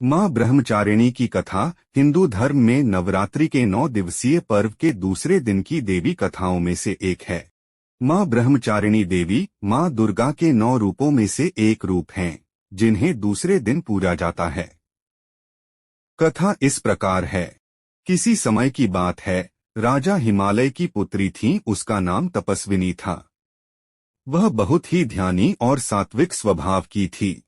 मां ब्रह्मचारिणी की कथा हिंदू धर्म में नवरात्रि के 9 दिवसीय पर्व के दूसरे दिन की देवी कथाओं में से एक है। मां ब्रह्मचारिणी देवी मां दुर्गा के 9 रूपों में से एक रूप हैं, जिन्हें दूसरे दिन पूजा जाता है। कथा इस प्रकार है। किसी समय की बात है, राजा हिमालय की पुत्री थी, उसका नाम तपस्विनी था। वह बहुत ही ध्यानी और सात्विक स्वभाव की थी।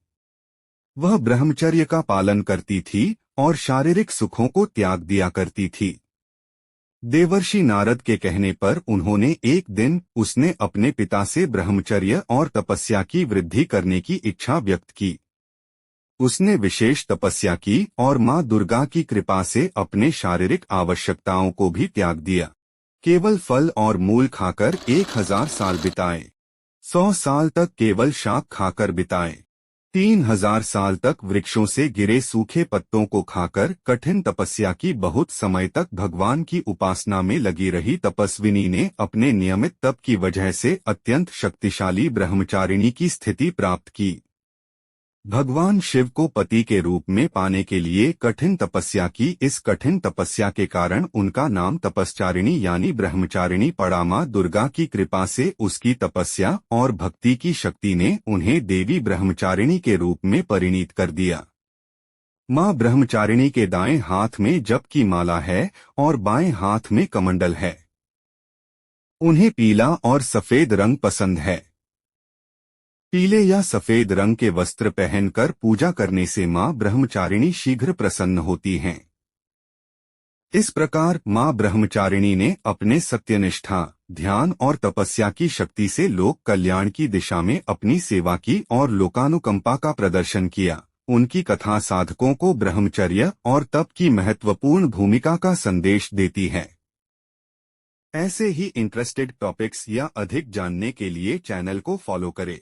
वह ब्रह्मचर्य का पालन करती थी और शारीरिक सुखों को त्याग दिया करती थी। देवर्षि नारद के कहने पर उन्होंने एक दिन उसने अपने पिता से ब्रह्मचर्य और तपस्या की वृद्धि करने की इच्छा व्यक्त की। उसने विशेष तपस्या की और मां दुर्गा की कृपा से अपने शारीरिक आवश्यकताओं को भी त्याग दिया। केवल फल और मूल खाकर 1000 साल बिताए। 100 साल तक केवल शाक खाकर बिताए। 3000 साल तक वृक्षों से गिरे सूखे पत्तों को खाकर कठिन तपस्या की बहुत समय तक भगवान की उपासना में लगी रही तपस्विनी ने अपने नियमित तप की वजह से अत्यंत शक्तिशाली ब्रह्मचारिणी की स्थिति प्राप्त की। भगवान शिव को पति के रूप में पाने के लिए कठिन तपस्या की। इस कठिन तपस्या के कारण उनका नाम तपस्चारिणी यानी ब्रह्मचारिणी पड़ा। मां दुर्गा की कृपा से उसकी तपस्या और भक्ति की शक्ति ने उन्हें देवी ब्रह्मचारिणी के रूप में परिणीत कर दिया। मां ब्रह्मचारिणी के दाएं हाथ में जप की माला है और बाएं हाथ में कमंडल है। उन्हें पीला और सफेद रंग पसंद है। पीले या सफेद रंग के वस्त्र पहनकर पूजा करने से मां ब्रह्मचारिणी शीघ्र प्रसन्न होती हैं। इस प्रकार मां ब्रह्मचारिणी ने अपने सत्यनिष्ठा, ध्यान और तपस्या की शक्ति से लोक कल्याण की दिशा में अपनी सेवा की और लोकानुकंपा का प्रदर्शन किया। उनकी कथा साधकों को ब्रह्मचर्य और तप की महत्वपूर्ण भूमिका का संदेश देती है। ऐसे ही इंटरेस्टेड टॉपिक्स या अधिक जानने के लिए चैनल को फॉलो करें।